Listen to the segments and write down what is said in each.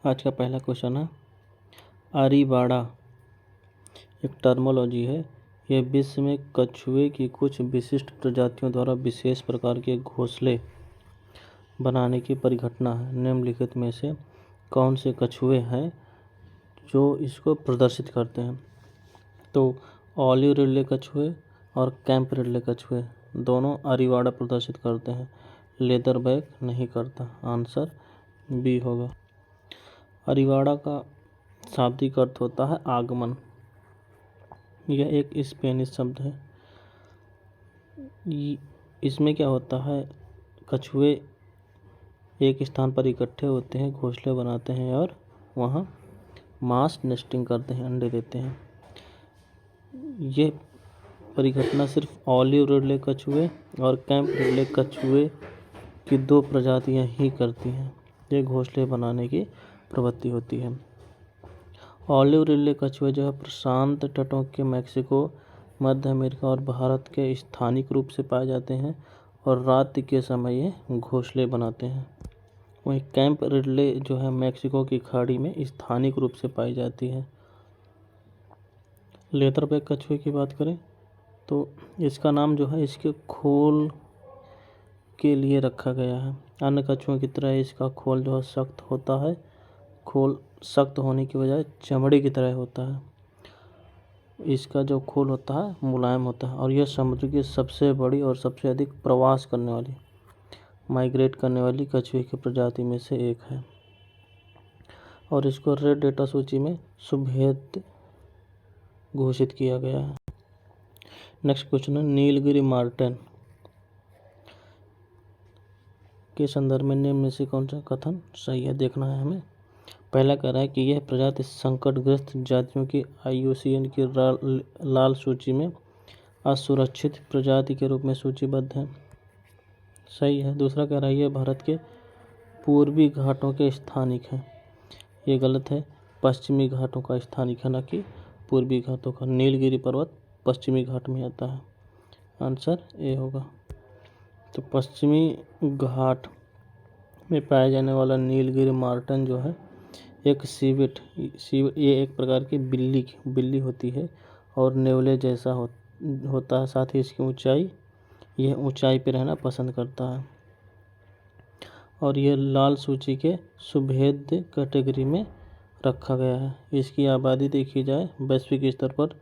आज का पहला क्वेश्चन है, अरीवाड़ा एक टर्मोलॉजी है। यह विश्व में कछुए की कुछ विशिष्ट प्रजातियों द्वारा विशेष प्रकार के घोंसले बनाने की परिघटना है। निम्नलिखित में से कौन से कछुए हैं जो इसको प्रदर्शित करते हैं? तो ऑलिव रिडले कछुए और कैंप रिडले कछुए दोनों अरीवाड़ा प्रदर्शित करते हैं। लेदरबैक नहीं करता। आंसर बी होगा। अरीवाड़ा का शाब्दिक अर्थ होता है आगमन। यह एक स्पेनिश शब्द है। इसमें क्या होता है, कछुए एक स्थान पर इकट्ठे होते हैं, घोंसले बनाते हैं और वहाँ मास नेस्टिंग करते हैं, अंडे देते हैं। ये परिघटना सिर्फ ऑलिव रिडले कछुए और कैंप रिडले कछुए की दो प्रजातियां ही करती हैं। ये घोंसले बनाने की प्रवृत्ति होती है। ऑलिव रिडले कछुए जो है प्रशांत तटों के मैक्सिको, मध्य अमेरिका और भारत के स्थानिक रूप से पाए जाते हैं और रात के समय ये घोंसले बनाते हैं। वहीं कैंप रिडले जो है मैक्सिको की खाड़ी में स्थानिक रूप से पाई जाती है। लेदरबैक कछुए की बात करें तो इसका नाम जो है इसके खोल के लिए रखा गया है। अन्य कछुओं की तरह इसका खोल जो है सख्त होता है। खोल सख्त होने की बजाय चमड़े की तरह होता है। इसका जो खोल होता है मुलायम होता है और यह समुद्र की सबसे बड़ी और सबसे अधिक प्रवास करने वाली, माइग्रेट करने वाली कछुए की प्रजाति में से एक है और इसको रेड डेटा सूची में सुभेद घोषित किया गया है। नेक्स्ट क्वेश्चन है, नीलगिरी मार्टेन के संदर्भ में निम्न में से कौन सा कथन सही है, देखना है हमें। पहला कह रहा है कि यह प्रजाति संकटग्रस्त जातियों की IUCN की लाल सूची में असुरक्षित प्रजाति के रूप में सूचीबद्ध है। सही है। दूसरा कह रहा है यह भारत के पूर्वी घाटों के स्थानिक है। ये गलत है। पश्चिमी घाटों का स्थानिक है, न कि पूर्वी घाटों का। नीलगिरी पर्वत पश्चिमी घाट में आता है। आंसर ए होगा। तो पश्चिमी घाट में पाया जाने वाला नीलगिरी मार्टेन जो है एक सीविट ये एक प्रकार की बिल्ली होती है और नेवले जैसा होता है। साथ ही इसकी यह ऊंचाई पर रहना पसंद करता है और यह लाल सूची के सुभेद कैटेगरी में रखा गया है। इसकी आबादी देखी जाए वैश्विक स्तर पर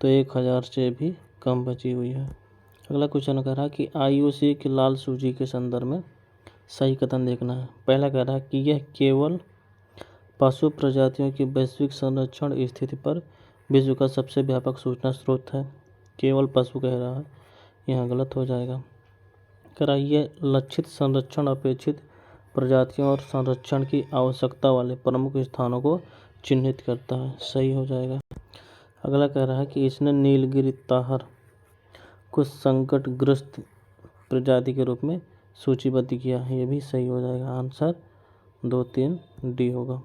तो 1000 से भी कम बची हुई है। अगला क्वेश्चन कह रहा है कि IUCN की लाल सूची के संदर्भ में सही कथन देखना है। पहला कह रहा है कि यह केवल पशु प्रजातियों की वैश्विक संरक्षण स्थिति पर विश्व का सबसे व्यापक सूचना स्रोत है। केवल पशु कह रहा है, यहाँ गलत हो जाएगा। कह रहा है यह लक्षित संरक्षण, अपेक्षित प्रजातियों और संरक्षण की आवश्यकता वाले प्रमुख स्थानों को चिन्हित करता है। सही हो जाएगा। अगला कह रहा है कि इसने नीलगिरी ताहर को संकटग्रस्त प्रजाति के रूप में सूचीबद्ध किया है। यह भी सही हो जाएगा। आंसर 2, 3 डी होगा।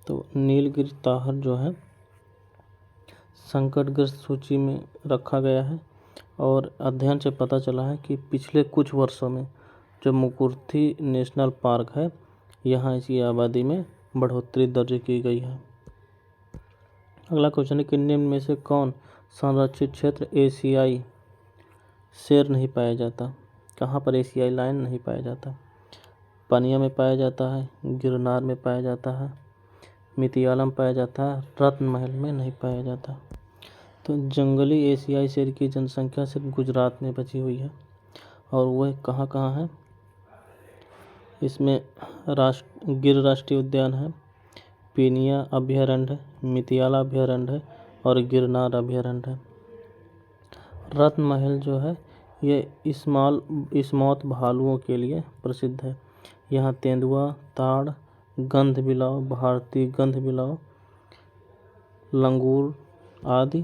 तो नीलगिरी ताहर जो है संकटग्रस्त सूची में रखा गया है और अध्ययन से पता चला है कि पिछले कुछ वर्षों में जो मुकुर्थी नेशनल पार्क है, यहाँ इसकी आबादी में बढ़ोतरी दर्ज की गई है। अगला क्वेश्चन है कि निम्न में से कौन संरक्षित क्षेत्र एशियाई शेर नहीं पाया जाता? कहाँ पर एशियाई लायन नहीं पाया जाता? पनिया में पाया जाता है, गिरनार में पाया जाता है, मितियालम पाया जाता है, रत्न महल में नहीं पाया जाता। तो जंगली एशियाई शेर की जनसंख्या सिर्फ गुजरात में बची हुई है और वह कहाँ कहाँ है? इसमें गिर राष्ट्रीय उद्यान है, पीनिया अभयारण्य है, मितियाला अभयारण्य है और गिरनार अभयारण्य है। रत्न महल जो है ये स्मॉथ भालुओं के लिए प्रसिद्ध है। यहाँ तेंदुआ, ताड़, गंधबिलाव, भारतीय गंधबिलाव, लंगूर आदि।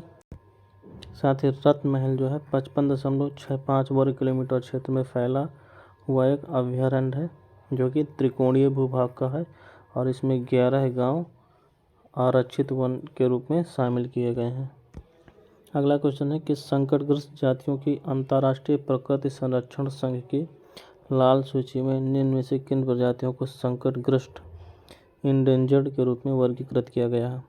साथ ही रत्न महल जो है 55.65 वर्ग किलोमीटर क्षेत्र में फैला हुआ एक अभयारण्य है जो कि त्रिकोणीय भूभाग का है और इसमें 11 गांव आरक्षित वन के रूप में शामिल किए गए हैं। अगला क्वेश्चन है कि संकटग्रस्त जातियों की अंतर्राष्ट्रीय प्रकृति संरक्षण संघ की लाल सूची में निम्न में से किन प्रजातियों को संकटग्रस्त इंडेंजर्ड के रूप में वर्गीकृत किया गया है।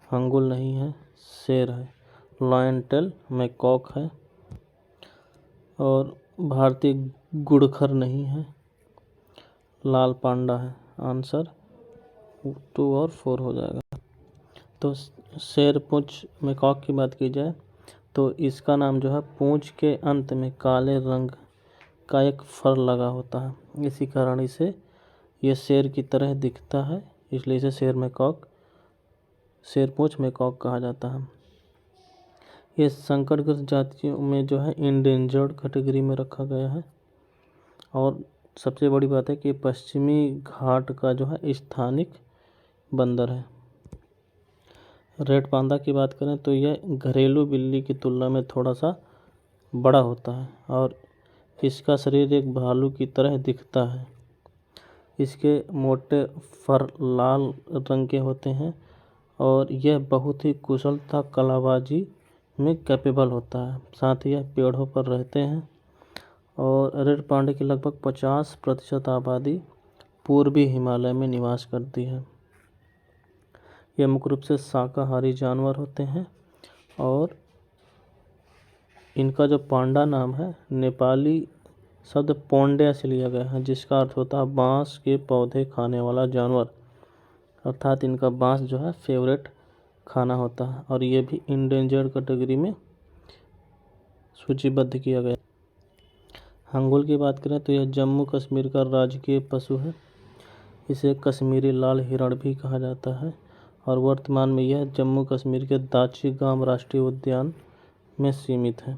हंगुल नहीं है, शेर है। लायन टेल मैकॉक है। और भारतीय गुड़खर नहीं है, लाल पांडा है। आंसर 2 और 4 हो जाएगा। तो शेर पूंछ मैकॉक की बात की जाए तो इसका नाम जो है पूंछ के अंत में काले रंग का एक फर लगा होता है, इसी कारण इसे ये शेर की तरह दिखता है, इसलिए इसे शेर पूंछ मैकॉक कहा जाता है। ये संकटग्रस्त जातियों में जो है इंडेंजर्ड कैटेगरी में रखा गया है। और सबसे बड़ी बात है कि पश्चिमी घाट का जो है स्थानिक बंदर है। रेड पांडा की बात करें तो यह घरेलू बिल्ली की तुलना में थोड़ा सा बड़ा होता है और इसका शरीर एक भालू की तरह दिखता है। इसके मोटे फर लाल रंग के होते हैं और यह बहुत ही कुशलता कलाबाजी में कैपेबल होता है। साथ ही यह पेड़ों पर रहते हैं। और रेड पांडे की लगभग 50% आबादी पूर्वी हिमालय में निवास करती है। यह मुख्य रूप से शाकाहारी जानवर होते हैं और इनका जो पांडा नाम है नेपाली शब्द पोंड्या से लिया गया है, जिसका अर्थ होता है बांस के पौधे खाने वाला जानवर, अर्थात इनका बांस जो है फेवरेट खाना होता है। और ये भी इंडेंजर्ड कैटेगरी में सूचीबद्ध किया गया। हंगुल की बात करें तो यह जम्मू कश्मीर का राजकीय पशु है। इसे कश्मीरी लाल हिरण भी कहा जाता है और वर्तमान में यह जम्मू कश्मीर के दाची गांव राष्ट्रीय उद्यान में सीमित है।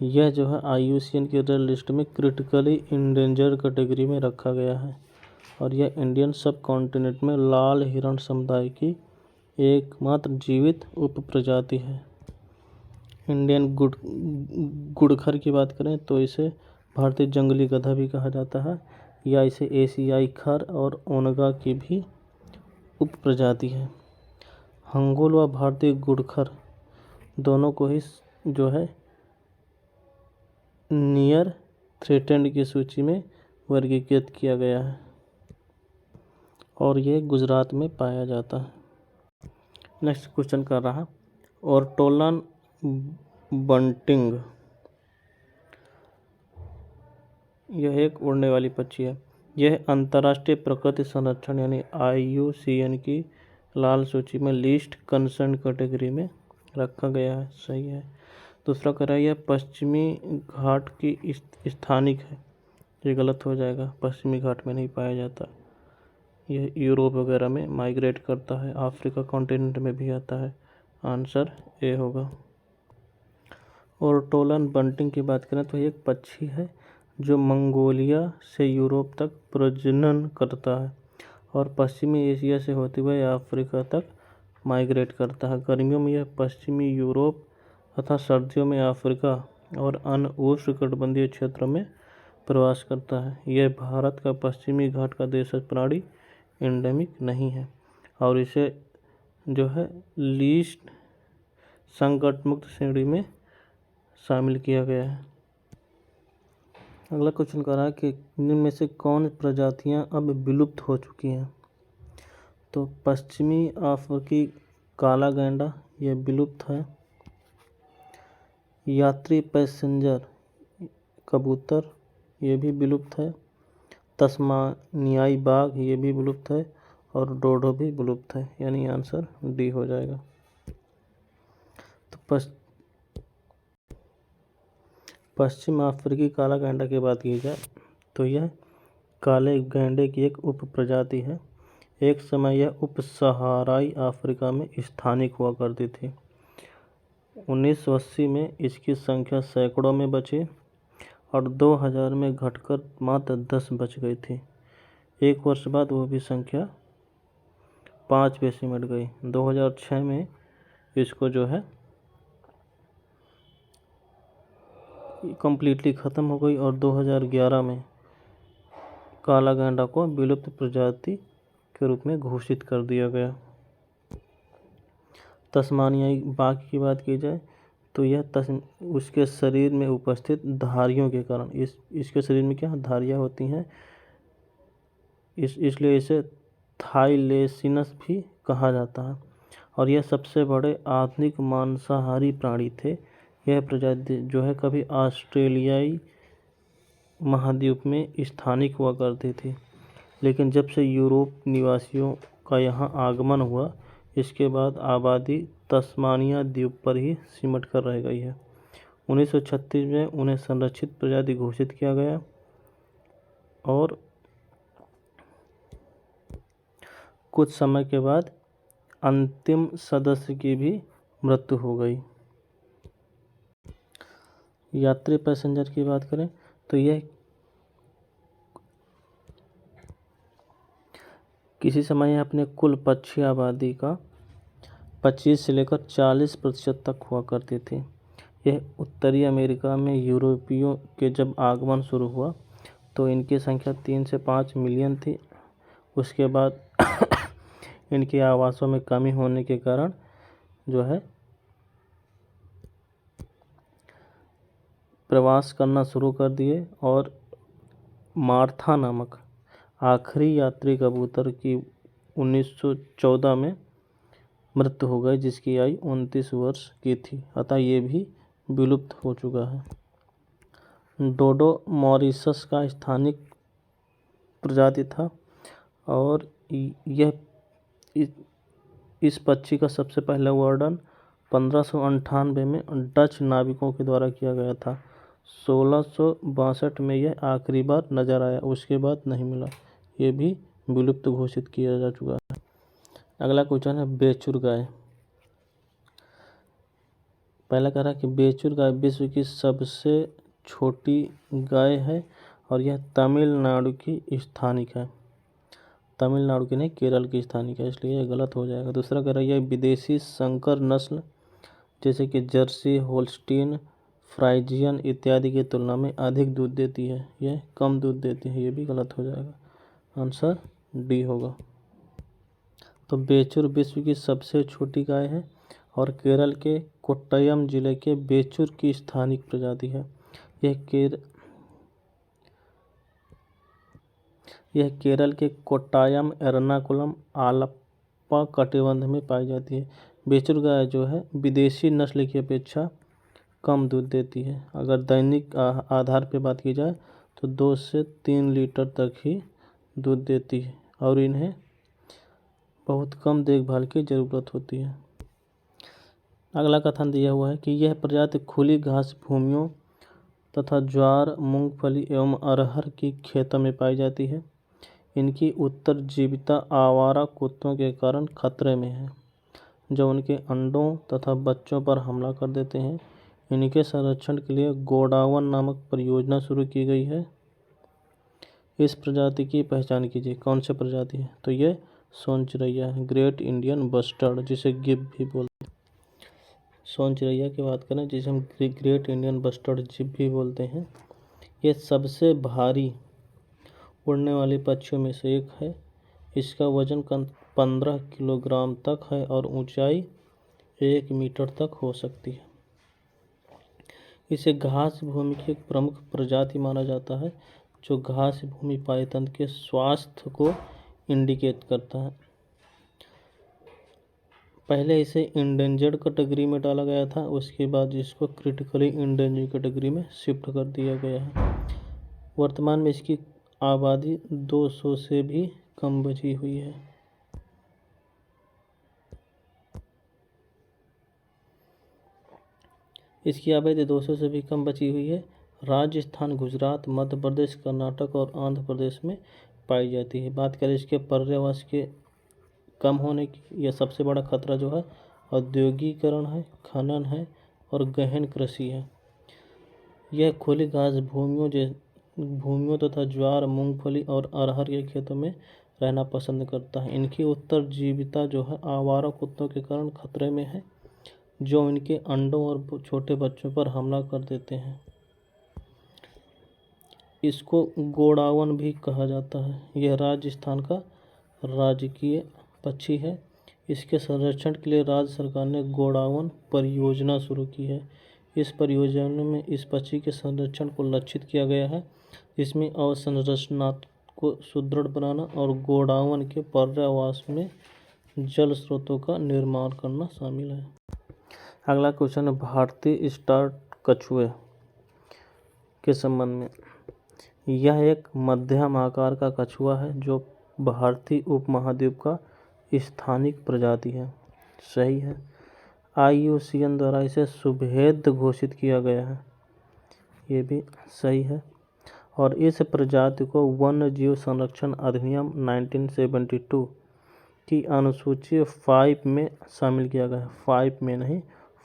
यह जो है IUCN की रेड लिस्ट में क्रिटिकली इंडेंजर्ड कैटेगरी में रखा गया है और यह इंडियन सब कॉन्टिनेंट में लाल हिरण समुदाय की एकमात्र जीवित उप प्रजाति है। इंडियन गुड़खर की बात करें तो इसे भारतीय जंगली गधा भी कहा जाता है या इसे एशियाई खर और ओनगा की भी उप प्रजाति है। हंगुल व भारतीय गुड़खर दोनों को ही जो है नियर थ्रेटेंड की सूची में वर्गीकृत किया गया है और ये गुजरात में पाया जाता है। नेक्स्ट क्वेश्चन कर रहा ऑर्टोलन बंटिंग, यह एक उड़ने वाली पक्षी है। यह अंतर्राष्ट्रीय प्रकृति संरक्षण यानी IUCN की लाल सूची में लीस्ट कंसर्न कैटेगरी में रखा गया है। सही है। दूसरा कह रहा है यह पश्चिमी घाट की स्थानिक है, ये गलत हो जाएगा। पश्चिमी घाट में नहीं पाया जाता, यह यूरोप वगैरह में माइग्रेट करता है, अफ्रीका कॉन्टिनेंट में भी आता है। आंसर ए होगा। ऑर्टोलन बंटिंग की बात करें तो एक पक्षी है जो मंगोलिया से यूरोप तक प्रजनन करता है और पश्चिमी एशिया से होते हुए अफ्रीका तक माइग्रेट करता है। गर्मियों में यह पश्चिमी यूरोप तथा सर्दियों में अफ्रीका और अन्य उष्णकटिबंधीय क्षेत्रों में प्रवास करता है। यह भारत का पश्चिमी घाट का देशज प्राणी एंडेमिक नहीं है और इसे जो है लीस्ट संकट मुक्त श्रेणी में शामिल किया गया है। अगला क्वेश्चन कर रहा है कि इनमें से कौन प्रजातियां अब विलुप्त हो चुकी हैं। तो पश्चिमी अफ्रीकी काला गैंडा यह विलुप्त है। यात्री पैसेंजर कबूतर ये भी विलुप्त है। तस्मानियाई बाघ ये भी विलुप्त है और डोडो भी विलुप्त है, यानी आंसर डी हो जाएगा। तो पश्चिम अफ्रीकी काला गैंडा की बात की जाए तो यह काले गैंडे की एक उप प्रजाति है। एक समय यह उप सहाराई अफ्रीका में स्थानिक हुआ करती थी। 1980 में इसकी संख्या सैकड़ों में बची और 2000 में घटकर मात्र 10 बच गई थी। एक वर्ष बाद वो भी संख्या 5 पे सिमट गई। 2006 में इसको जो है कम्प्लीटली ख़त्म हो गई और 2011 में काला गैंडा को विलुप्त प्रजाति के रूप में घोषित कर दिया गया। तस्मानियाई बाघ की बात की जाए तो यह उसके शरीर में उपस्थित धारियों के कारण इसके शरीर में क्या धारियाँ होती हैं इसलिए इसे थाईलेसिनस भी कहा जाता है। और यह सबसे बड़े आधुनिक मांसाहारी प्राणी थे। यह प्रजाति जो है कभी ऑस्ट्रेलियाई महाद्वीप में स्थानिक हुआ करती थी, लेकिन जब से यूरोप निवासियों का यहाँ आगमन हुआ, इसके बाद आबादी तस्मानिया द्वीप पर ही सिमट कर रह गई है। 1936 में उन्हें संरक्षित प्रजाति घोषित किया गया और कुछ समय के बाद अंतिम सदस्य की भी मृत्यु हो गई। यात्री पैसेंजर की बात करें तो यह किसी समय अपने कुल पक्षी आबादी का 25 से लेकर 40% तक हुआ करती थी। यह उत्तरी अमेरिका में यूरोपियों के जब आगमन शुरू हुआ तो इनकी संख्या 3 से 5 मिलियन थी। उसके बाद इनके आवासों में कमी होने के कारण जो है प्रवास करना शुरू कर दिए और मार्था नामक आखिरी यात्री कबूतर की 1914 में मृत्यु हो गई, जिसकी आयु 29 वर्ष की थी। अतः ये भी विलुप्त हो चुका है। डोडो मॉरिशस का स्थानिक प्रजाति था और यह इस पक्षी का सबसे पहला वर्णन 1598 में डच नाविकों के द्वारा किया गया था। 1662 में यह आखिरी बार नजर आया, उसके बाद नहीं मिला। ये भी विलुप्त घोषित किया जा चुका है। अगला क्वेश्चन है बेचुर गाय। पहला कह रहा है कि बेचुर गाय विश्व की सबसे छोटी गाय है और यह तमिलनाडु की स्थानिक है। तमिलनाडु की नहीं, केरल की स्थानिक है, इसलिए यह गलत हो जाएगा। दूसरा कह रहा है यह विदेशी संकर नस्ल जैसे कि जर्सी, होल्स्टीन, फ्राइजियन इत्यादि की तुलना में अधिक दूध देती है। यह कम दूध देती है, ये भी गलत हो जाएगा। आंसर डी होगा। तो बेचुर विश्व की सबसे छोटी गाय है और केरल के कोट्टयम जिले के बेचुर की स्थानिक प्रजाति है। यह केरल के कोट्टायम, एर्नाकुलम, आलप्पा कटिबंध में पाई जाती है। बेचुर गाय जो है विदेशी नस्ल की अपेक्षा कम दूध देती है। अगर दैनिक आधार पर बात की जाए तो 2 से 3 लीटर तक ही दूध देती है और इन्हें बहुत कम देखभाल की ज़रूरत होती है। अगला कथन दिया हुआ है कि यह प्रजाति खुली घास भूमियों तथा ज्वार, मूंगफली एवं अरहर की खेतों में पाई जाती है। इनकी उत्तरजीविता आवारा कुत्तों के कारण खतरे में है, जो उनके अंडों तथा बच्चों पर हमला कर देते हैं। इनके संरक्षण के लिए गोडावन नामक परियोजना शुरू की गई है। इस प्रजाति की पहचान कीजिए। कौन सी प्रजाति है? तो ये सोन चिरैया है, ग्रेट इंडियन बस्टर्ड, जिसे गिब भी बोलते हैं। सोन चिरैया की बात करें जिसे हम ग्रेट इंडियन बस्टर्ड जिब भी बोलते हैं। ये सबसे भारी उड़ने वाली पक्षियों में से एक है। इसका वजन 15 किलोग्राम तक है और ऊंचाई 1 मीटर तक हो सकती है। इसे घास भूमि की एक प्रमुख प्रजाति माना जाता है, जो घास भूमि पायतंत्र के स्वास्थ्य को इंडिकेट करता है। पहले इसे इंडेंजर्ड कैटेगरी में डाला गया था, उसके बाद इसको क्रिटिकली इंडेंजर्ड कैटेगरी में शिफ्ट कर दिया गया है। वर्तमान में इसकी आबादी 200 से भी कम बची हुई है। इसकी आबादी 200 से भी कम बची हुई है। राजस्थान, गुजरात, मध्य प्रदेश, कर्नाटक और आंध्र प्रदेश में पाई जाती है। बात करें इसके पर्यावरण के कम होने की, यह सबसे बड़ा खतरा जो है औद्योगिकरण है, खनन है और गहन कृषि है। यह खुली घास भूमियों तथा ज्वार, मूंगफली और अरहर के खेतों में रहना पसंद करता है। इनकी उत्तरजीविता जो है आवारा कुत्तों के कारण खतरे में है, जो इनके अंडों और छोटे बच्चों पर हमला कर देते हैं। इसको गोडावन भी कहा जाता है। यह राजस्थान का राजकीय पक्षी है। इसके संरक्षण के लिए राज्य सरकार ने गोडावन परियोजना शुरू की है। इस परियोजना में इस पक्षी के संरक्षण को लक्षित किया गया है, जिसमें को सुदृढ़ बनाना और गोडाउन के पर्यावास में जल स्रोतों का निर्माण करना शामिल है। अगला क्वेश्चन है भारतीय स्टार कछुए के संबंध में। यह एक मध्यम आकार का कछुआ है जो भारतीय उपमहाद्वीप का स्थानिक प्रजाति है। सही है। IUCN द्वारा इसे सुभेद घोषित किया गया है। ये भी सही है। और इस प्रजाति को वन्य जीव संरक्षण अधिनियम 1972 की अनुसूची 5 में शामिल किया गया है। 5 में नहीं,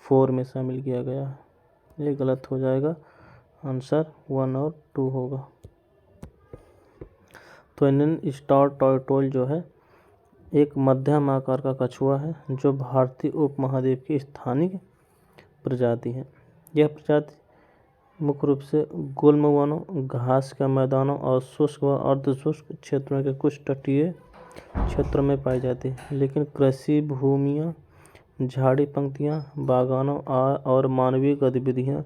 4 में शामिल किया गया है। ये गलत हो जाएगा, आंसर 1 और 2 होगा। तो इंडियन स्टार टर्टल जो है एक मध्यम आकार का कछुआ है जो भारतीय उपमहाद्वीप की स्थानिक प्रजाति है। यह प्रजाति मुख्य रूप से गुल्म वनों, घास के मैदानों और शुष्क व अर्धशुष्क क्षेत्रों के कुछ तटीय क्षेत्रों में पाई जाती है, लेकिन कृषि भूमियाँ, झाड़ी पंक्तियाँ, बागानों और मानवीय गतिविधियाँ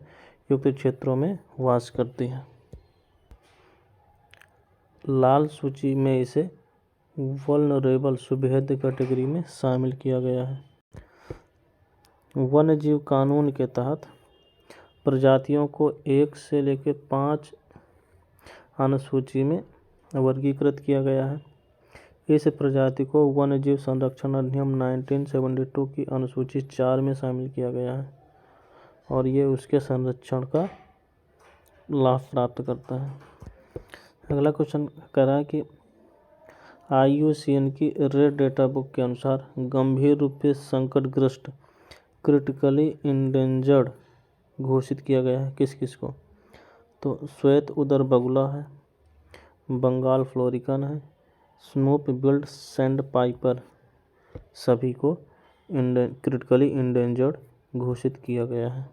युक्त क्षेत्रों में वास करती है। लाल सूची में इसे वल्नरेबल सुभेद कैटेगरी में शामिल किया गया है। वन्य जीव कानून के तहत प्रजातियों को 1 से लेकर 5 अनुसूची में वर्गीकृत किया गया है। इस प्रजाति को वन्य जीव संरक्षण अधिनियम 1972 की अनुसूची 4 में शामिल किया गया है और ये उसके संरक्षण का लाभ प्राप्त करता है। अगला क्वेश्चन कह रहा है कि IUCN की रेड डेटा बुक के अनुसार गंभीर रूप से संकटग्रस्त क्रिटिकली इंडेंजर्ड घोषित किया गया है किस किस को? तो श्वेत उदर बगुला है, बंगाल फ्लोरिकन है, स्नूप बिल्ड सैंडपाइपर, सभी को क्रिटिकली इंडेंजर्ड घोषित किया गया है।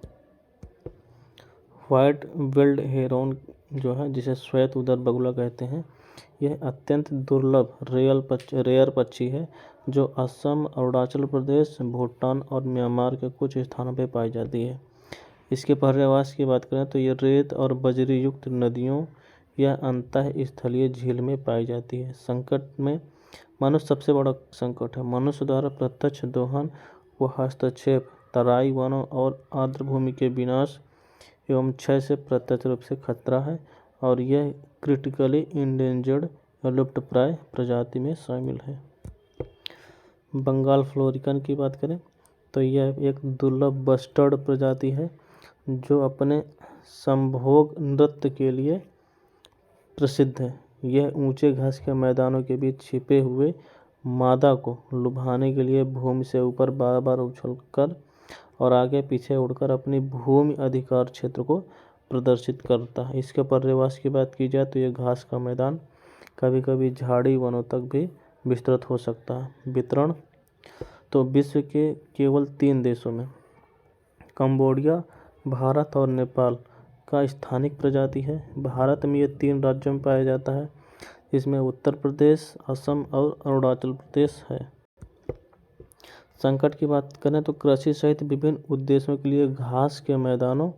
व्हाइट बिल्ड हेरोन जो है, जिसे श्वेत उदर बगुला कहते हैं, यह अत्यंत दुर्लभ रेयर पक्षी है जो असम, अरुणाचल प्रदेश, भूटान और म्यांमार के कुछ स्थानों पर पाई जाती है। इसके पर्यावास की बात करें तो ये रेत और बजरी युक्त नदियों या अंतः स्थलीय झील में पाई जाती है। संकट में मनुष्य सबसे बड़ा संकट है। मनुष्य द्वारा प्रत्यक्ष दोहन व हस्तक्षेप तराई वनों और आर्द्रभूमि के विनाश एवं क्षय से प्रत्यक्ष रूप से खतरा है और यह क्रिटिकली इंडेंजर्ड या लुप्तप्राय प्रजाति में शामिल है। बंगाल फ्लोरिकन की बात करें तो यह एक दुर्लभ बस्टर्ड प्रजाति है जो अपने संभोग नृत्य के लिए प्रसिद्ध है। यह ऊंचे घास के मैदानों के बीच छिपे हुए मादा को लुभाने के लिए भूमि से ऊपर बार बार उछलकर और आगे पीछे उड़कर अपनी भूमि अधिकार क्षेत्र को प्रदर्शित करता है। इसके पर्यावास की बात की जाए तो यह घास का मैदान, कभी कभी झाड़ी वनों तक भी विस्तृत हो सकता है। वितरण तो विश्व के केवल 3 देशों में, कंबोडिया, भारत और नेपाल का स्थानिक प्रजाति है। भारत में ये 3 राज्यों में पाया जाता है, इसमें उत्तर प्रदेश, असम और अरुणाचल प्रदेश है। संकट की बात करें तो कृषि सहित विभिन्न उद्देश्यों के लिए घास के मैदानों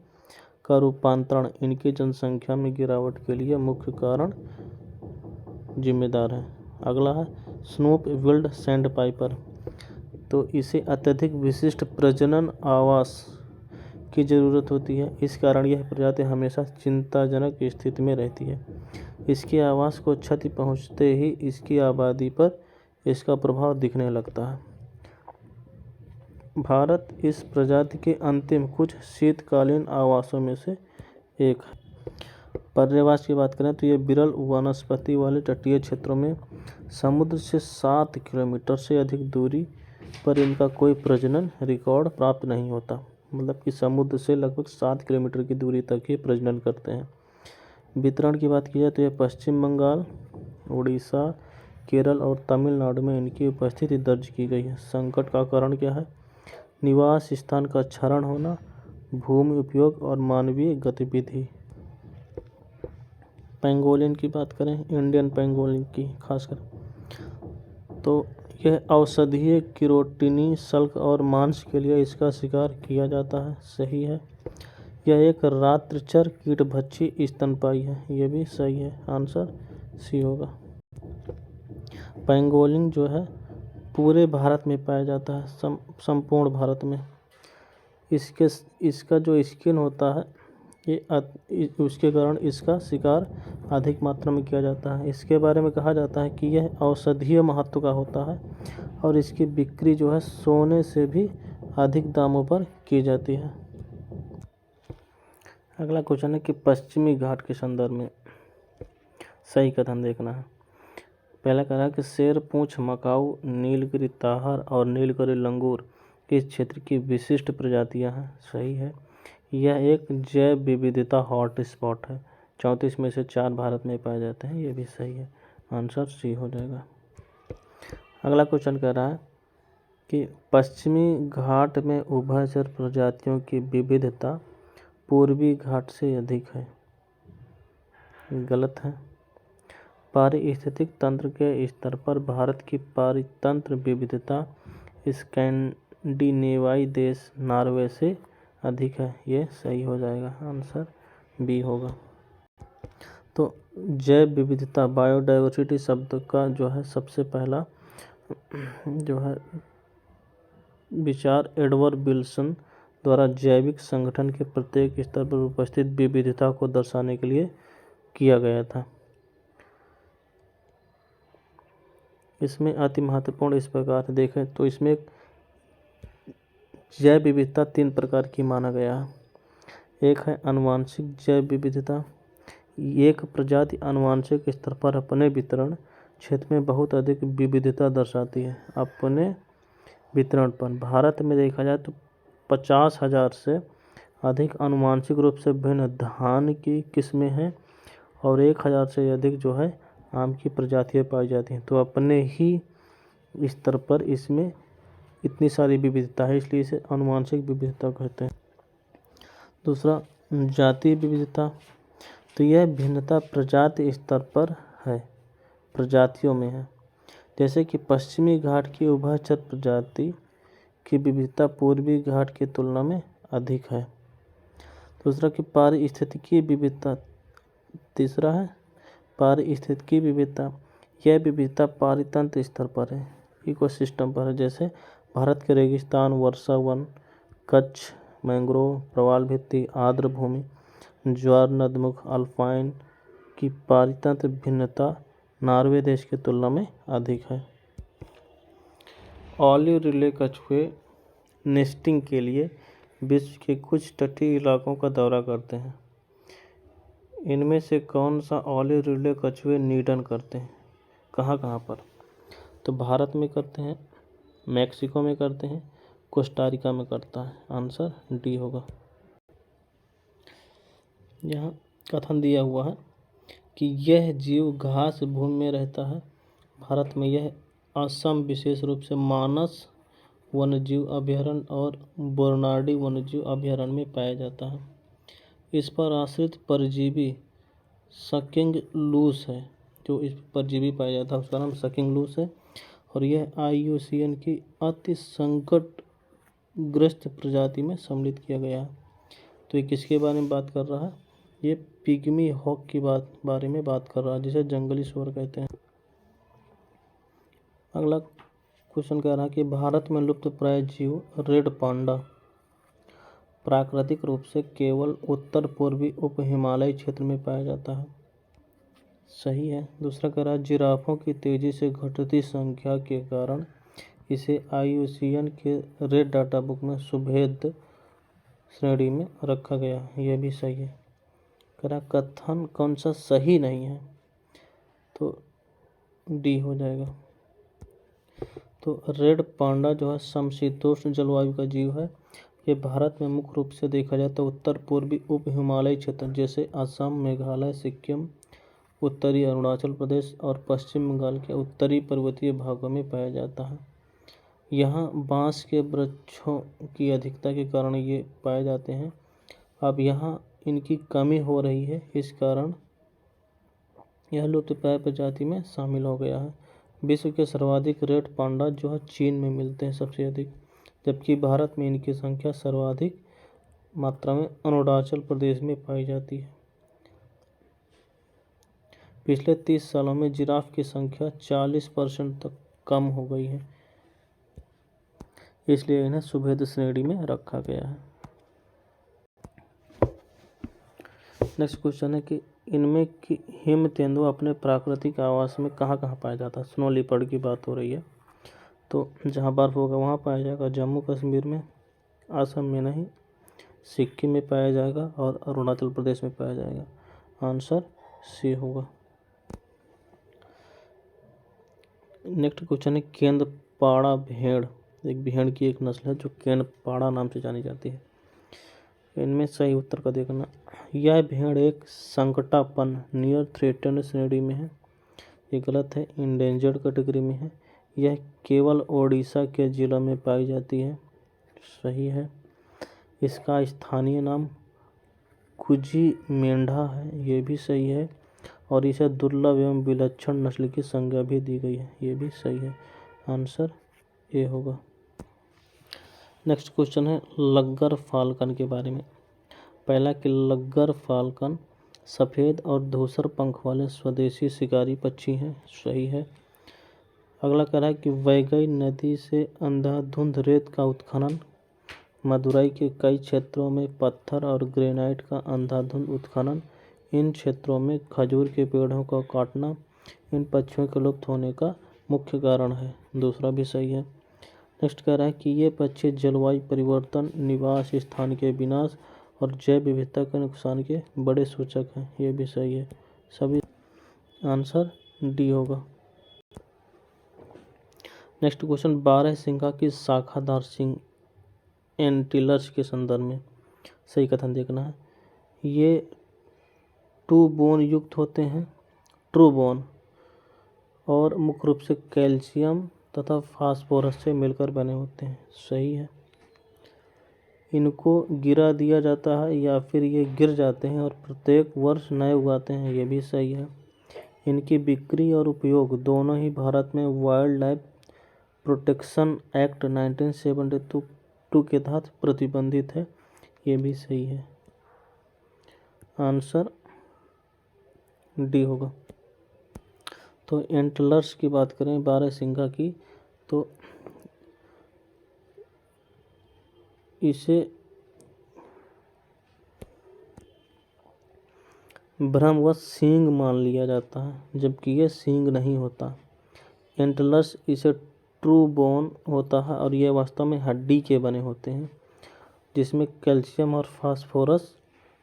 का रूपांतरण इनकी जनसंख्या में गिरावट के लिए मुख्य कारण जिम्मेदार है। अगला है स्नूप बिल्ड सैंडपाइपर। तो इसे अत्यधिक विशिष्ट प्रजनन आवास की ज़रूरत होती है। इस कारण यह प्रजाति हमेशा चिंताजनक स्थिति में रहती है। इसके आवास को क्षति पहुंचते ही इसकी आबादी पर इसका प्रभाव दिखने लगता है। भारत इस प्रजाति के अंतिम कुछ शीतकालीन आवासों में से एक है। पर्यावास की बात करें तो ये विरल वनस्पति वाले तटीय क्षेत्रों में समुद्र से 7 किलोमीटर से अधिक दूरी पर इनका कोई प्रजनन रिकॉर्ड प्राप्त नहीं होता। मतलब कि समुद्र से लगभग 7 किलोमीटर की दूरी तक ही प्रजनन करते हैं। वितरण की बात की जाए तो यह पश्चिम बंगाल, उड़ीसा, केरल और तमिलनाडु में इनकी उपस्थिति दर्ज की गई है। संकट का कारण क्या है? निवास स्थान का क्षरण होना, भूमि उपयोग और मानवीय गतिविधि। पेंगोलिन की बात करें, इंडियन पेंगोलिन की खासकर, तो यह औषधीय किरोटिनी शल्क और मांस के लिए इसका शिकार किया जाता है। सही है। यह एक रात्रिचर कीटभक्षी स्तनपायी है। यह भी सही है, आंसर सी होगा। पेंगोलिन जो है पूरे भारत में पाया जाता है, संपूर्ण भारत में। इसका जो स्किन होता है ये उसके कारण इसका शिकार अधिक मात्रा में किया जाता है। इसके बारे में कहा जाता है कि यह औषधीय महत्व का होता है और इसकी बिक्री जो है सोने से भी अधिक दामों पर की जाती है। अगला क्वेश्चन है कि पश्चिमी घाट के संदर्भ में सही कथन देखना है। पहला कह रहा है कि शेर पूंछ मकाऊ, नीलगिरी ताहर और नीलगिरी लंगूर किस क्षेत्र की विशिष्ट प्रजातियां हैं। सही है, यह एक जैव विविधता हॉट स्पॉट है। 34 में से 4 भारत में पाए जाते हैं, ये भी सही है। आंसर सी हो जाएगा। अगला क्वेश्चन कह रहा है कि पश्चिमी घाट में उभयचर प्रजातियों की विविधता पूर्वी घाट से अधिक है। गलत है। पारिस्थितिक तंत्र के स्तर पर भारत की पारितंत्र विविधता स्कैंडिनेवियाई देश नॉर्वे से अधिक है, ये सही हो जाएगा। आंसर बी होगा। तो जैव विविधता बायोडाइवर्सिटी शब्द का जो है सबसे पहला जो है विचार एडवर्ड विल्सन द्वारा जैविक संगठन के प्रत्येक स्तर पर उपस्थित विविधता को दर्शाने के लिए किया गया था। इसमें अति महत्वपूर्ण इस प्रकार देखें तो इसमें जैव विविधता 3 प्रकार की माना गया है। एक है आनुवंशिक जैव विविधता। एक प्रजाति आनुवंशिक स्तर पर अपने वितरण क्षेत्र में बहुत अधिक विविधता दर्शाती है। अपने वितरण पर भारत में देखा जाए तो 50,000 से अधिक आनुवंशिक रूप से भिन्न धान की किस्में हैं और 1,000 से अधिक जो है आम की प्रजातियां पाई जाती हैं। तो अपने ही स्तर पर इसमें इतनी सारी विविधता है, इसलिए इसे आनुवंशिक विविधता कहते हैं। दूसरा जातीय विविधता, तो यह भिन्नता प्रजाति स्तर पर है, प्रजातियों में है। जैसे कि पश्चिमी घाट की उभयचर प्रजाति की विविधता पूर्वी घाट की तुलना में अधिक है। दूसरा कि पारिस्थितिकी विविधता। तीसरा है पारिस्थितिकी विविधता, यह विविधता पारितंत्र स्तर पर है, इकोसिस्टम पर है। जैसे भारत के रेगिस्तान, वर्षा वन, कच्छ, मैंग्रोव, प्रवाल भित्ति, आर्द्र भूमि, ज्वार नदमुख, अल्पाइन की पारितंत्र भिन्नता नॉर्वे देश की तुलना में अधिक है। ऑलिव रिले कछुए नेस्टिंग के लिए विश्व के कुछ तटीय इलाकों का दौरा करते हैं। इनमें से कौन सा ऑलिव रिले कछुए निधन करते हैं, कहाँ कहाँ पर? तो भारत में करते हैं, मैक्सिको में करते हैं, कोस्टारिका में करता है। आंसर डी होगा। यहाँ कथन दिया हुआ है कि यह जीव घास भूमि में रहता है। भारत में यह असम विशेष रूप से मानस वन्यजीव अभयारण्य और बोरनाडी वन्यजीव अभयारण्य में पाया जाता है। इस पर आश्रित परजीवी सकिंग लूस है, जो इस परजीवी पाया जाता है उसका नाम सकिंग लूस है और यह IUCN की अति संकटग्रस्त प्रजाति में सम्मिलित किया गया है। तो ये किसके बारे में बात कर रहा है? ये पिग्मी हॉक की बारे में बात कर रहा है, जिसे जंगली सुअर कहते हैं। अगला क्वेश्चन कह रहा है कि भारत में लुप्तप्राय जीव रेड पांडा प्राकृतिक रूप से केवल उत्तर पूर्वी उप हिमालयी क्षेत्र में पाया जाता है। सही है। दूसरा कह रहा है जिराफों की तेजी से घटती संख्या के कारण इसे IUCN के रेड डाटा बुक में सुभेद श्रेणी में रखा गया, यह भी सही है। कह रहा कथन कौन सा सही नहीं है, तो डी हो जाएगा। तो रेड पांडा जो है समशीतोष्ण जलवायु का जीव है। ये भारत में मुख्य रूप से देखा जाए तो उत्तर पूर्वी उप हिमालयी क्षेत्र जैसे असम, मेघालय, सिक्किम, उत्तरी अरुणाचल प्रदेश और पश्चिम बंगाल के उत्तरी पर्वतीय भागों में पाया जाता है। यहाँ बांस के वृक्षों की अधिकता के कारण ये पाए जाते हैं। अब यहाँ इनकी कमी हो रही है, इस कारण यह लुप्तप्राय प्रजाति में शामिल हो गया है। विश्व के सर्वाधिक रेड पांडा जो है चीन में मिलते हैं सबसे अधिक, जबकि भारत में इनकी संख्या सर्वाधिक मात्रा में अरुणाचल प्रदेश में पाई जाती है। पिछले 30 सालों में जिराफ की संख्या 40% तक कम हो गई है, इसलिए इन्हें सुभेद श्रेणी में रखा गया है। नेक्स्ट क्वेश्चन है कि इनमें की हिम तेंदुआ अपने प्राकृतिक आवास में कहाँ कहाँ पाया जाता है। स्नो लिपर्ड की बात हो रही है, तो जहाँ बर्फ़ होगा वहाँ पाया जाएगा। जम्मू कश्मीर में, असम में नहीं, सिक्किम में पाया जाएगा और अरुणाचल प्रदेश में पाया जाएगा। आंसर सी होगा। नेक्स्ट क्वेश्चन है केंदपाड़ा भेड़ एक भेड़ की एक नस्ल है जो केंदपाड़ा नाम से जानी जाती है। इनमें सही उत्तर का देखना। यह भेड़ एक संकटापन्न नियर थ्रेटेंड श्रेणी में है, ये गलत है, इंडेंजर्ड कैटेगरी में है। यह केवल ओडिशा के जिलों में पाई जाती है, सही है। इसका स्थानीय नाम कुजी मेंढा है, ये भी सही है। और इसे दुर्लभ एवं विलक्षण नस्ल की संज्ञा भी दी गई है, ये भी सही है। आंसर ए होगा। नेक्स्ट क्वेश्चन है लग्गर फाल्कन के बारे में। पहला कि लग्गर फाल्कन सफ़ेद और धूसर पंख वाले स्वदेशी शिकारी पक्षी हैं, सही है। अगला कह रहा है कि वैगई नदी से अंधाधुंध रेत का उत्खनन, मदुरई के कई क्षेत्रों में पत्थर और ग्रेनाइट का अंधाधुंध उत्खनन, इन क्षेत्रों में खजूर के पेड़ों का काटना इन पक्षियों के लुप्त होने का मुख्य कारण है, दूसरा भी सही है। नेक्स्ट कह रहा है कि ये पक्षी जलवायु परिवर्तन, निवास स्थान के विनाश और जैव विविधता के नुकसान के बड़े सूचक हैं, ये भी सही है। सभी आंसर डी होगा। नेक्स्ट क्वेश्चन बारहसिंगा की शाखादार सिंग एंटीलर्स के संदर्भ में सही कथन देखना है। ये टू बोन युक्त होते हैं, ट्रू बोन, और मुख्य रूप से कैल्शियम तथा फास्फोरस से मिलकर बने होते हैं, सही है। इनको गिरा दिया जाता है या फिर ये गिर जाते हैं और प्रत्येक वर्ष नए उगाते हैं, ये भी सही है। इनकी बिक्री और उपयोग दोनों ही भारत में वाइल्ड लाइफ प्रोटेक्शन एक्ट 1972 के तहत प्रतिबंधित है, ये भी सही है। आंसर डी होगा। तो एंटलर्स की बात करें बारहसिंगा की, तो इसे भ्रमवश सींग मान लिया जाता है, जबकि ये सींग नहीं होता। एंटलर्स इसे ट्रू बोन होता है और ये वास्तव में हड्डी के बने होते हैं, जिसमें कैल्शियम और फास्फोरस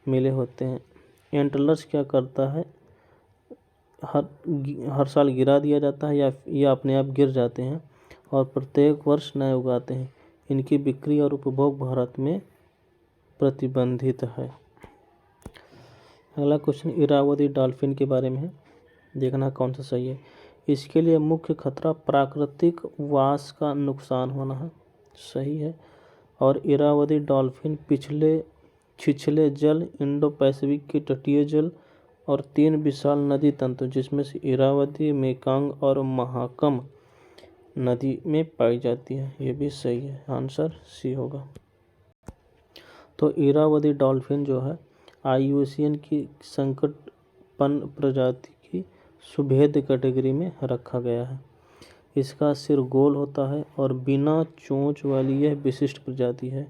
मिले होते हैं। एंटलर्स क्या करता है, हर साल गिरा दिया जाता है या अपने आप गिर जाते हैं और प्रत्येक वर्ष नए उगाते हैं। इनकी बिक्री और उपभोग भारत में प्रतिबंधित है। अगला क्वेश्चन इरावदी डॉल्फिन के बारे में है, देखना कौन सा सही है। इसके लिए मुख्य खतरा प्राकृतिक वास का नुकसान होना है, सही है। और इरावदी डॉल्फिन छिछले जल, इंडो पैसिफिक की तटीय जल और 3 विशाल नदी तंतु जिसमें से इरावदी, मेकांग और महाकम नदी में पाई जाती है, ये भी सही है। आंसर सी होगा। तो इरावदी डॉल्फिन जो है IUCN की संकटपन्न प्रजाति की सुभेद कैटेगरी में रखा गया है। इसका सिर गोल होता है और बिना चोंच वाली यह विशिष्ट प्रजाति है।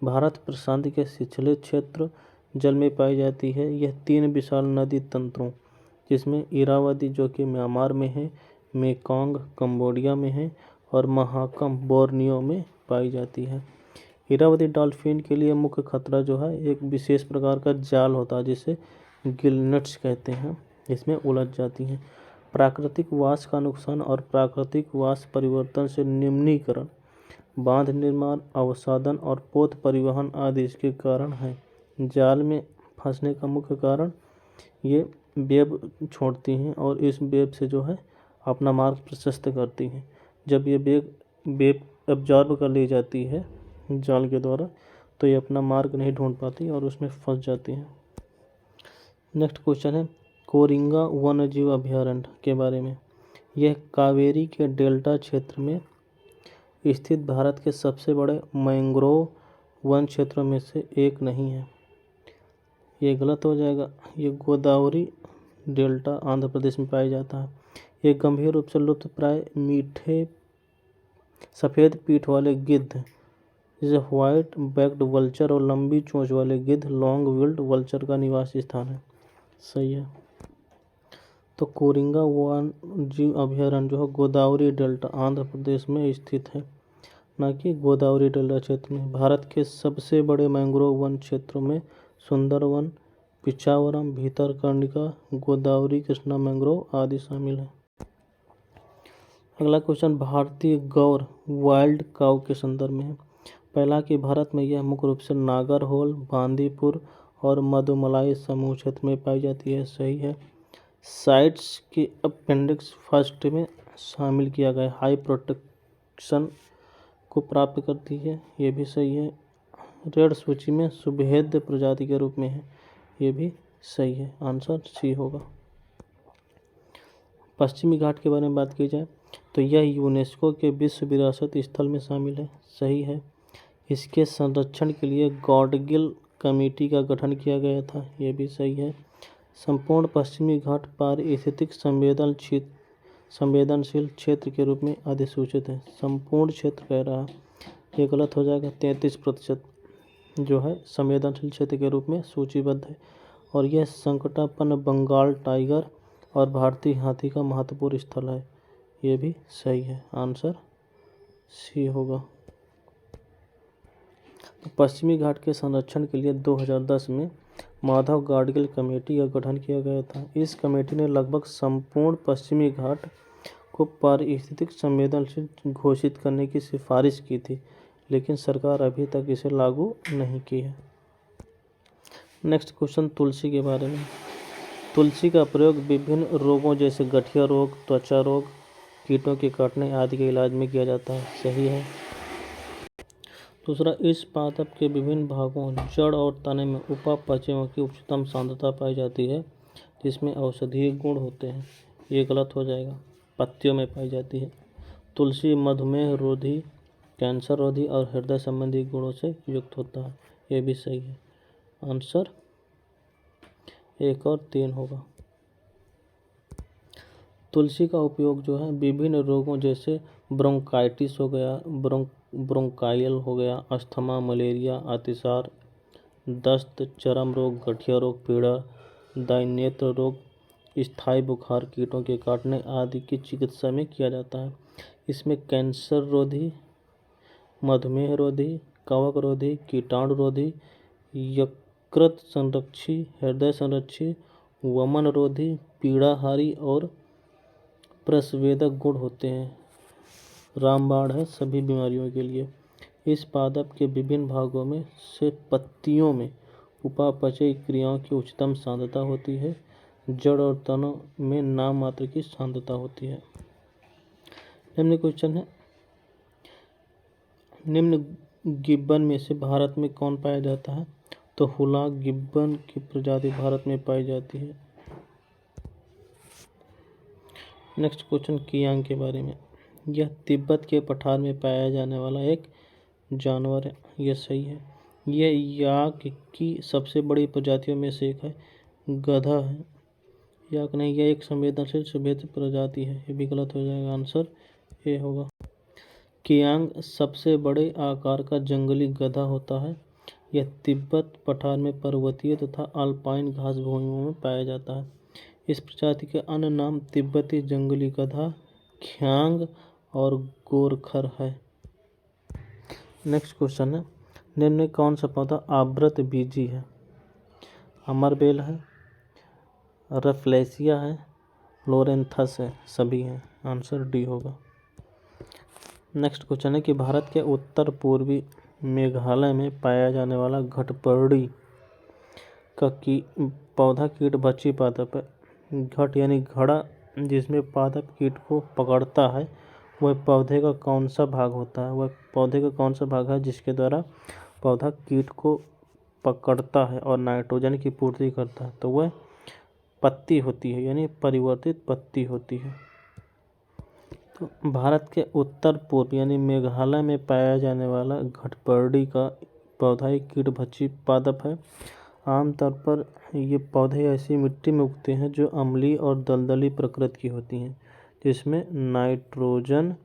भारत प्रशांत के छिछले क्षेत्र जल में पाई जाती है। यह 3 विशाल नदी तंत्रों जिसमें इरावदी जो कि म्यांमार में है, मेकांग कंबोडिया में है और महाकम बोर्नियो में पाई जाती है। इरावदी डॉल्फिन के लिए मुख्य खतरा जो है एक विशेष प्रकार का जाल होता है जिसे गिलनेट्स कहते हैं, इसमें उलझ जाती हैं। प्राकृतिक वास का नुकसान और प्राकृतिक वास परिवर्तन से निम्नीकरण, बांध निर्माण, अवसादन और पोत परिवहन आदि इसके कारण हैं। जाल में फंसने का मुख्य कारण ये वेब छोड़ती हैं और इस वेब से जो है अपना मार्ग प्रशस्त करती हैं। जब ये वेब एब्जॉर्ब कर ली जाती है जाल के द्वारा तो ये अपना मार्ग नहीं ढूंढ पाती और उसमें फंस जाती हैं। नेक्स्ट क्वेश्चन है कोरिंगा वन्यजीव अभयारण्य के बारे में। यह कावेरी के डेल्टा क्षेत्र में स्थित भारत के सबसे बड़े मैंग्रोव वन क्षेत्रों में से एक नहीं है, ये गलत हो जाएगा। ये गोदावरी डेल्टा आंध्र प्रदेश में पाया जाता है। ये गंभीर रूप से लुप्तप्राय मीठे सफ़ेद पीठ वाले गिद्ध जैसे व्हाइट बैक्ड वल्चर और लंबी चोंच वाले गिद्ध लॉन्ग बिल्ड वल्चर का निवास स्थान है। सही है। तो कोरिंगा वन्य जीव अभयारण्य जो है गोदावरी डेल्टा आंध्र प्रदेश में स्थित है, न कि गोदावरी डेल्टा क्षेत्र में। भारत के सबसे बड़े मैंग्रोव वन क्षेत्रों में सुंदरवन, पिचावरम, भीतरकनिका, गोदावरी, कृष्णा मैंग्रोव आदि शामिल है। अगला क्वेश्चन भारतीय गौर वाइल्ड काऊ के संदर्भ में है। पहला कि भारत में यह मुख्य रूप से नागरहोल, बांदीपुर और मधुमलाई समूह क्षेत्र में पाई जाती है। सही है। साइट्स के अपेंडिक्स फर्स्ट में शामिल किया गया हाई प्रोटेक्शन को प्राप्त करती है, ये भी सही है। रेड सूची में सुभेद्य प्रजाति के रूप में है, ये भी सही है। आंसर सी होगा। पश्चिमी घाट के बारे में बात की जाए तो यह यूनेस्को के विश्व विरासत स्थल में शामिल है। सही है। इसके संरक्षण के लिए गॉडगिल कमेटी का गठन किया गया था, ये भी सही है। संपूर्ण पश्चिमी घाट पारिस्थितिक संवेदनशील क्षेत्र के रूप में अधिसूचित है। संपूर्ण क्षेत्र कह रहा है, ये गलत हो जाएगा। 33% जो है संवेदनशील क्षेत्र के रूप में सूचीबद्ध है और यह संकटापन्न बंगाल टाइगर और भारतीय हाथी का महत्वपूर्ण स्थल है, ये भी सही है। आंसर सी होगा। पश्चिमी घाट के संरक्षण के लिए 2010 में माधव गाडगिल कमेटी का गठन किया गया था। इस कमेटी ने लगभग संपूर्ण पश्चिमी घाट को पारिस्थितिक संवेदनशील घोषित करने की सिफारिश की थी, लेकिन सरकार अभी तक इसे लागू नहीं की है। नेक्स्ट क्वेश्चन तुलसी के बारे में। तुलसी का प्रयोग विभिन्न रोगों जैसे गठिया रोग, त्वचा रोग, कीटों के काटने आदि के इलाज में किया जाता है। सही है। दूसरा, इस पादप के विभिन्न भागों जड़ और तने में उपापचयों की उच्चतम सांद्रता पाई जाती है, जिसमें औषधीय गुण होते हैं, ये गलत हो जाएगा। पत्तियों में पाई जाती है। तुलसी मधुमेह रोधी, कैंसर रोधी और हृदय संबंधी गुणों से युक्त होता है, ये भी सही है। आंसर 1 और 3 होगा। तुलसी का उपयोग जो है विभिन्न रोगों जैसे ब्रोंकाइटिस हो गया, ब्रोंकाइल हो गया, अस्थमा, मलेरिया, अतिसार, दस्त, चर्म रोग, गठिया रोग, पीड़ा, दायनेत्र रोग, स्थायी बुखार, कीटों के काटने आदि की चिकित्सा में किया जाता है। इसमें कैंसर रोधी, मधुमेह रोधी, कवक रोधी, कीटाणु रोधी, यकृत संरक्षी, हृदय संरक्षी, वमन रोधी, पीड़ाहारी और प्रसवेदक गुण होते हैं। रामबाण है सभी बीमारियों के लिए। इस पादप के विभिन्न भागों में से पत्तियों में उपापचयी क्रियाओं की उच्चतम सांद्रता होती है। जड़ और तनों में नाम मात्र की सांद्रता होती है। निम्न क्वेश्चन है, निम्न गिब्बन में से भारत में कौन पाया जाता है? तो हुलाक गिब्बन की प्रजाति भारत में पाई जाती है। नेक्स्ट क्वेश्चन कियांग के बारे में। यह तिब्बत के पठार में पाया जाने वाला एक जानवर है, यह सही है। यह याक की सबसे बड़ी प्रजातियों में से एक है। गधा है, याक नहीं, यह एक संवेदनशील सुभेद्य प्रजाति है, ये भी गलत हो जाएगा। आंसर ए होगा। कियांग सबसे बड़े आकार का जंगली गधा होता है। यह तिब्बत पठार में पर्वतीय तथा अल्पाइन घास भूमियों में पाया जाता है। इस प्रजाति के अन्य नाम तिब्बती जंगली गधा, ख्यांग और गोरखर है। नेक्स्ट क्वेश्चन है, निम्न में कौन सा पौधा आवृत बीजी है? अमरबेल है, रफलेसिया है, लोरेंथस है, सभी हैं। आंसर डी होगा। नेक्स्ट क्वेश्चन है कि भारत के उत्तर पूर्वी मेघालय में पाया जाने वाला घटपर्डी का पौधा कीट भक्षी पादप है। घट यानी घड़ा जिसमें पादप कीट को पकड़ता है, वह पौधे का कौन सा भाग होता है? वह पौधे का कौन सा भाग है जिसके द्वारा पौधा कीट को पकड़ता है और नाइट्रोजन की पूर्ति करता है? तो वह पत्ती होती है, यानी परिवर्तित पत्ती होती है। तो भारत के उत्तर पूर्व यानी मेघालय में पाया जाने वाला घटपर्डी का पौधा एक कीट भक्षी पादप है। आमतौर पर ये पौधे ऐसी मिट्टी में उगते हैं जो अम्लीय और दलदली प्रकृति की होती हैं, जिसमें नाइट्रोजन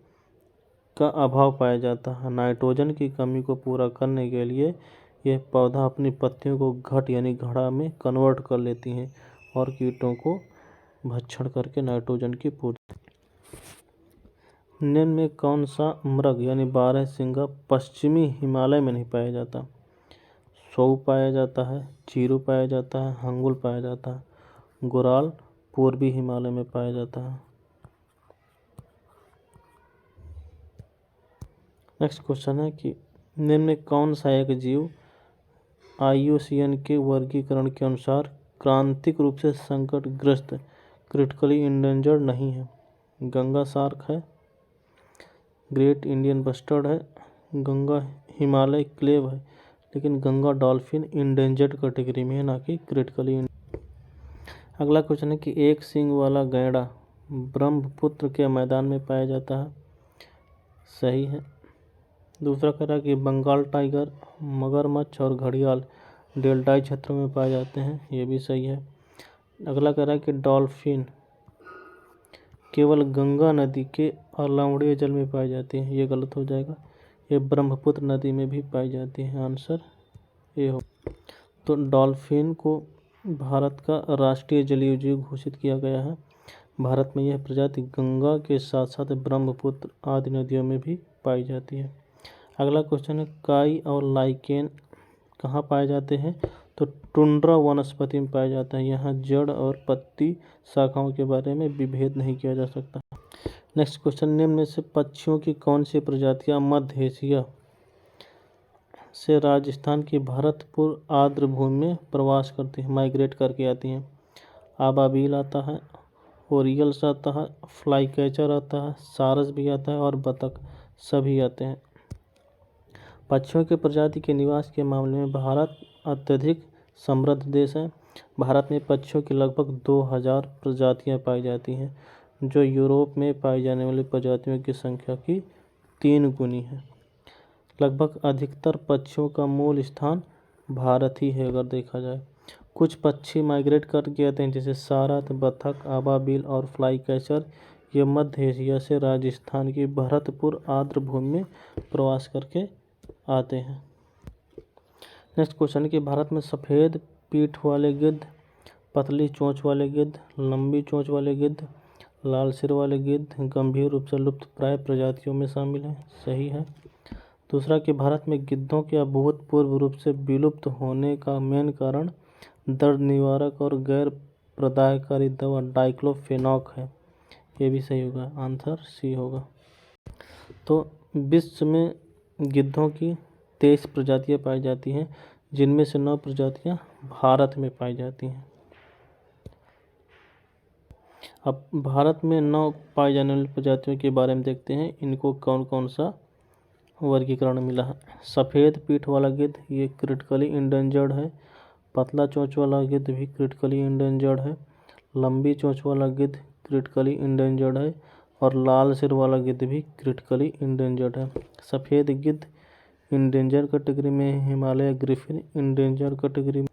का अभाव पाया जाता है। नाइट्रोजन की कमी को पूरा करने के लिए यह पौधा अपनी पत्तियों को घट यानी घड़ा में कन्वर्ट कर लेती हैं और कीटों को भक्षण करके नाइट्रोजन की पूर्ति। निम्न में कौन सा मृग यानी बारहसिंगा पश्चिमी हिमालय में नहीं पाया जाता? सौ पाया जाता है, चीरू पाया जाता है, हंगुल पाया जाता है। गुराल पूर्वी हिमालय में पाया जाता है। नेक्स्ट क्वेश्चन है कि निम्न में कौन सा एक जीव IUCN के वर्गीकरण के अनुसार क्रांतिक रूप से संकटग्रस्त क्रिटिकली इंडेंजर्ड नहीं है? गंगा शार्क है, ग्रेट इंडियन बस्टर्ड है, गंगा हिमालय क्लेव है, लेकिन गंगा डॉल्फिन इंडेंजर्ड कैटेगरी में है, ना कि क्रिटिकली। अगला क्वेश्चन है कि एक सींग वाला गैंडा ब्रह्मपुत्र के मैदान में पाया जाता है? सही है। दूसरा कह रहा है कि बंगाल टाइगर, मगरमच्छ और घड़ियाल डेल्टाई क्षेत्रों में पाए जाते हैं, ये भी सही है। अगला कह रहा है कि डॉल्फिन केवल गंगा नदी के अलावड़ीय जल में पाई जाती है, ये गलत हो जाएगा। ये ब्रह्मपुत्र नदी में भी पाई जाती है, आंसर ए हो। तो डॉल्फिन को भारत का राष्ट्रीय जलीय जीव घोषित किया गया है। भारत में यह प्रजाति गंगा के साथ साथ ब्रह्मपुत्र आदि नदियों में भी पाई जाती है। अगला क्वेश्चन है काई और लाइकेन कहाँ पाए जाते हैं? तो टुंड्रा वनस्पति में पाया जाता है। यहाँ जड़ और पत्ती शाखाओं के बारे में विभेद नहीं किया जा सकता। नेक्स्ट क्वेश्चन, निम्न में से पक्षियों की कौन सी प्रजातियाँ मध्य एशिया से राजस्थान की भरतपुर आर्द्र भूमि में प्रवास करती हैं, माइग्रेट करके आती हैं? आबाबील आता है, ओरियल्स आता है, फ्लाई कैचर आता है, सारस भी आता है और बतख सभी आते हैं। पक्षियों के प्रजाति के निवास के मामले में भारत अत्यधिक समृद्ध देश है। भारत में पक्षियों की लगभग 2000 प्रजातियां पाई जाती हैं, जो यूरोप में पाई जाने वाली प्रजातियों की संख्या की 3 गुनी है। लगभग अधिकतर पक्षियों का मूल स्थान भारत ही है अगर देखा जाए। कुछ पक्षी माइग्रेट करके आते हैं, जैसे सारस, बतख, आबाबील और फ्लाई कैचर। ये मध्य एशिया से राजस्थान की भरतपुर आर्द्र भूमि में प्रवास करके आते हैं। नेक्स्ट क्वेश्चन कि भारत में सफ़ेद पीठ वाले गिद्ध, पतली चोंच वाले गिद्ध, लंबी चोंच वाले गिद्ध, लाल सिर वाले गिद्ध गंभीर रूप से लुप्त प्राय प्रजातियों में शामिल हैं, सही है। दूसरा कि भारत में गिद्धों के अभूतपूर्व रूप से विलुप्त होने का मेन कारण दर्द निवारक और गैर प्रदायकारी दवा डाइक्लोफेनाक है, ये भी सही होगा, आंसर सी होगा। तो विश्व में गिद्धों की 23 प्रजातियां पाई जाती हैं, जिनमें से 9 प्रजातियां भारत में पाई जाती हैं। अब भारत में 9 पाई जाने वाली प्रजातियों के बारे में देखते हैं, इनको कौन कौन सा वर्गीकरण मिला है। सफ़ेद पीठ वाला गिद्ध ये क्रिटिकली इंडेंजर्ड है। पतला चोंच वाला गिद्ध भी क्रिटिकली इंडेंजर्ड है। लंबी चोंच वाला गिद्ध क्रिटिकली इंडेंजर्ड है और लाल सिर वाला गिद्ध भी क्रिटिकली इंडेंजर्ड है। सफ़ेद गिद्ध इंडेंजर कैटेगरी में है, हिमालय ग्रिफिन इंडेंजर कैटेगरी में,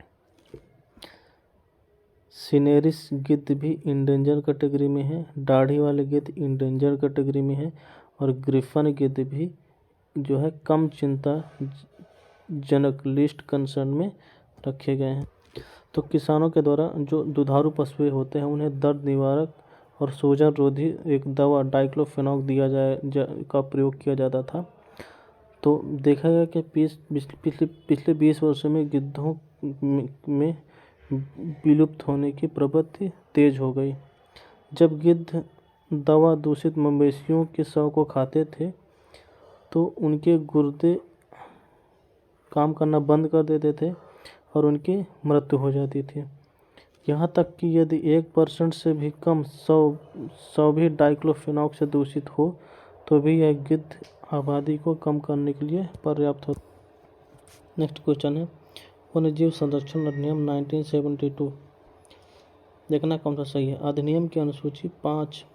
सिनेरिस गिद्ध भी इंडेंजर कैटेगरी में है, दाढ़ी वाले गिद्ध इंडेंजर कैटेगरी में है और ग्रिफन गिद्ध भी जो है कम चिंताजनक लिस्ट कंसर्न में रखे गए हैं। तो किसानों के द्वारा जो दुधारू पशुएं होते हैं उन्हें दर्द निवारक और सूजन रोधी एक दवा डाइक्लोफेनाक का प्रयोग किया जाता था। तो देखा गया कि पिछले 20 वर्षों में गिद्धों में विलुप्त होने की प्रवृत्ति तेज हो गई। जब गिद्ध दवा दूषित मवेशियों के शव को खाते थे तो उनके गुर्दे काम करना बंद कर देते थे और उनकी मृत्यु हो जाती थी। यहाँ तक कि यदि 1% से भी कम शव भी डाइक्लोफेनाक से दूषित हो तो भी यह गिद्ध आबादी को कम करने के लिए पर्याप्त हो। नेक्स्ट क्वेश्चन है वन्यजीव संरक्षण अधिनियम 1972 देखना कौन सा सही है। अधिनियम की अनुसूची 5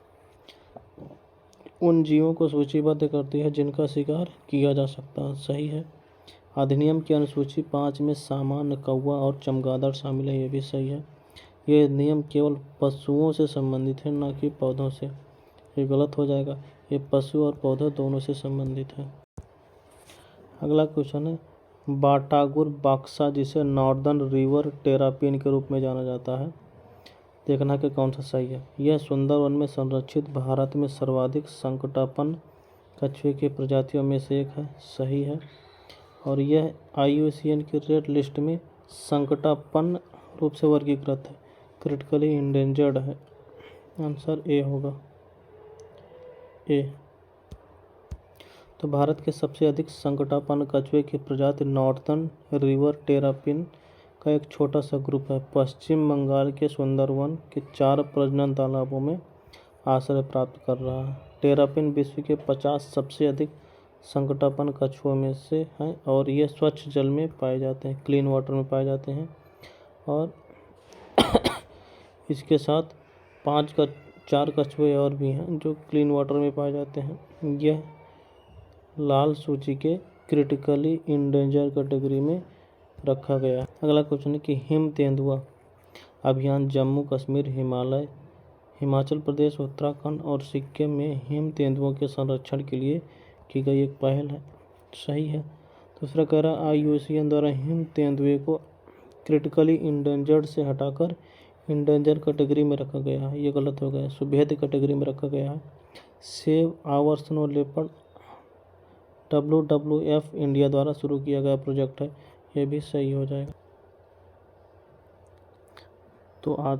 उन जीवों को सूचीबद्ध करती है जिनका शिकार किया जा सकता है, सही है। अधिनियम की अनुसूची 5 में सामान्य कौवा और चमगादड़ शामिल है, ये भी सही है। ये नियम केवल पशुओं से संबंधित है, ना कि पौधों से, ये गलत हो जाएगा। ये पशु और पौधे दोनों से संबंधित है। अगला क्वेश्चन है, बाटागुर बक्सा जिसे नॉर्दर्न रिवर टेरापिन के रूप में जाना जाता है, देखना कि कौन सा सही है। यह सुंदरवन में संरक्षित भारत में सर्वाधिक संकटापन्न कछुए की प्रजातियों में से एक है, सही है। और यह IUCN की रेड लिस्ट में संकटापन्न रूप से वर्गीकृत है, क्रिटिकली इंडेंजर्ड है। आंसर ए होगा, ए। तो भारत के सबसे अधिक संकटापन्न कछुए की प्रजाति नॉर्दर्न रिवर टेरापिन का एक छोटा सा ग्रुप है, पश्चिम बंगाल के सुंदरवन के 4 प्रजनन तालाबों में आश्रय प्राप्त कर रहा है। टेरापिन विश्व के 50 सबसे अधिक संकटापन्न कछुओं में से हैं और ये स्वच्छ जल में पाए जाते हैं, क्लीन वाटर में पाए जाते हैं। और इसके साथ 4 कछुए और भी हैं जो क्लीन वाटर में पाए जाते हैं। यह लाल सूची के क्रिटिकली इंडेंजर कैटेगरी में रखा गया है। अगला क्वेश्चन है कि हिम तेंदुआ अभियान जम्मू कश्मीर, हिमाचल प्रदेश, उत्तराखंड और सिक्किम में हिम तेंदुओं के संरक्षण के लिए की गई एक पहल है, सही है। दूसरा कह रहा IUCN द्वारा हिम तेंदुए को क्रिटिकली इंडेंजर्ड से हटाकर इंडेंजर कैटेगरी में रखा गया है, ये गलत हो गया, सुभेद कैटेगरी में रखा गया है। Save our snow leopard WWF India द्वारा शुरू किया गया प्रोजेक्ट है, ये भी सही हो जाएगा। तो आज